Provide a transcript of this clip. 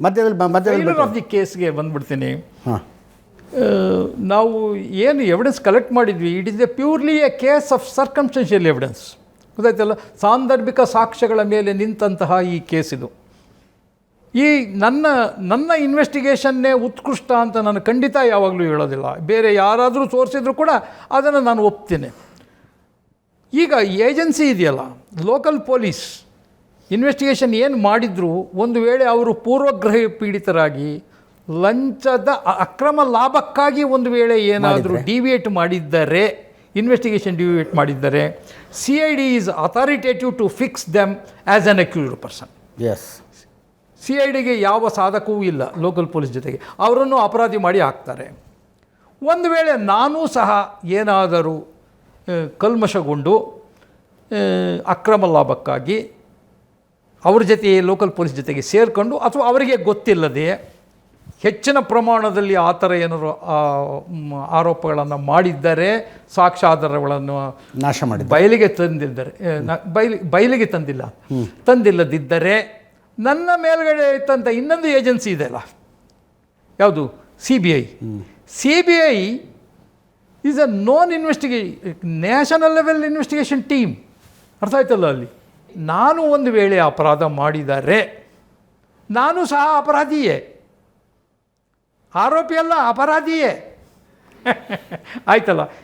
ಮಧ್ಯದಲ್ಲಿ of the ಕೇಸ್ಗೆ ಬಂದ್ಬಿಡ್ತೀನಿ. ಹಾಂ, ನಾವು ಏನು ಎವಿಡೆನ್ಸ್ ಕಲೆಕ್ಟ್ ಮಾಡಿದ್ವಿ, it is A purely A case of circumstantial evidence. ಗೊತ್ತಾಯ್ತಲ್ಲ, ಸಾಂದರ್ಭಿಕ ಸಾಕ್ಷ್ಯಗಳ ಮೇಲೆ ನಿಂತಹ ಈ ಕೇಸ್ ಇದು. ಈ ನನ್ನ ಇನ್ವೆಸ್ಟಿಗೇಷನ್ನೇ ಉತ್ಕೃಷ್ಟ ಅಂತ ನಾನು ಖಂಡಿತ ಯಾವಾಗಲೂ ಹೇಳೋದಿಲ್ಲ. ಬೇರೆ ಯಾರಾದರೂ ತೋರಿಸಿದ್ರು ಕೂಡ ಅದನ್ನು ನಾನು ಒಪ್ತೇನೆ. ಈಗ ಏಜೆನ್ಸಿ ಇದೆಯಲ್ಲ, ಲೋಕಲ್ ಪೊಲೀಸ್ ಇನ್ವೆಸ್ಟಿಗೇಷನ್ ಏನು ಮಾಡಿದ್ರು, ಒಂದು ವೇಳೆ ಅವರು ಪೂರ್ವಗ್ರಹ ಪೀಡಿತರಾಗಿ ಲಂಚದ ಅಕ್ರಮ ಲಾಭಕ್ಕಾಗಿ ಒಂದು ವೇಳೆ ಏನಾದರೂ ಡಿವಿಯೇಟ್ ಮಾಡಿದ್ದರೆ, ಇನ್ವೆಸ್ಟಿಗೇಷನ್ ಡಿವಿಯೇಟ್ ಮಾಡಿದ್ದರೆ, CID is authoritative to fix them as an accused person. Yes, CIDಗೆ ಯಾವ ಸಾಧಕವೂ ಇಲ್ಲ ಲೋಕಲ್ ಪೊಲೀಸ್ ಜೊತೆಗೆ, ಅವರನ್ನು ಅಪರಾಧಿ ಮಾಡಿ ಹಾಕ್ತಾರೆ. ಒಂದು ವೇಳೆ ನಾನೂ ಸಹ ಏನಾದರೂ ಕಲ್ಮಶಗೊಂಡು ಅಕ್ರಮ ಲಾಭಕ್ಕಾಗಿ ಅವ್ರ ಜೊತೆ ಲೋಕಲ್ ಪೊಲೀಸ್ ಜೊತೆಗೆ ಸೇರಿಕೊಂಡು, ಅಥವಾ ಅವರಿಗೆ ಗೊತ್ತಿಲ್ಲದೆ ಹೆಚ್ಚಿನ ಪ್ರಮಾಣದಲ್ಲಿ ಆ ಥರ ಏನಾದರೂ ಆರೋಪಗಳನ್ನು ಮಾಡಿದ್ದರೆ, ಸಾಕ್ಷ್ಯಾಧಾರಗಳನ್ನು ನಾಶ ಮಾಡಿ ಬಯಲಿಗೆ ತಂದಿದ್ದರೆ, ಬಯಲಿಗೆ ತಂದಿಲ್ಲದಿದ್ದರೆ, ನನ್ನ ಮೇಲ್ಗಡೆ ಇತ್ತಂಥ ಇನ್ನೊಂದು ಏಜೆನ್ಸಿ ಇದೆಯಲ್ಲ, ಯಾವುದು, CBI. CBI is a national level investigation team. ಅರ್ಥ ಆಯ್ತಲ್ಲ, ಅಲ್ಲಿ ನಾನು ಒಂದು ವೇಳೆ ಅಪರಾಧ ಮಾಡಿದರೆ ನಾನು ಸಹ ಅಪರಾಧಿಯೇ, ಆರೋಪಿಯಲ್ಲ, ಅಪರಾಧಿಯೇ. ಆಯ್ತಲ್ಲ.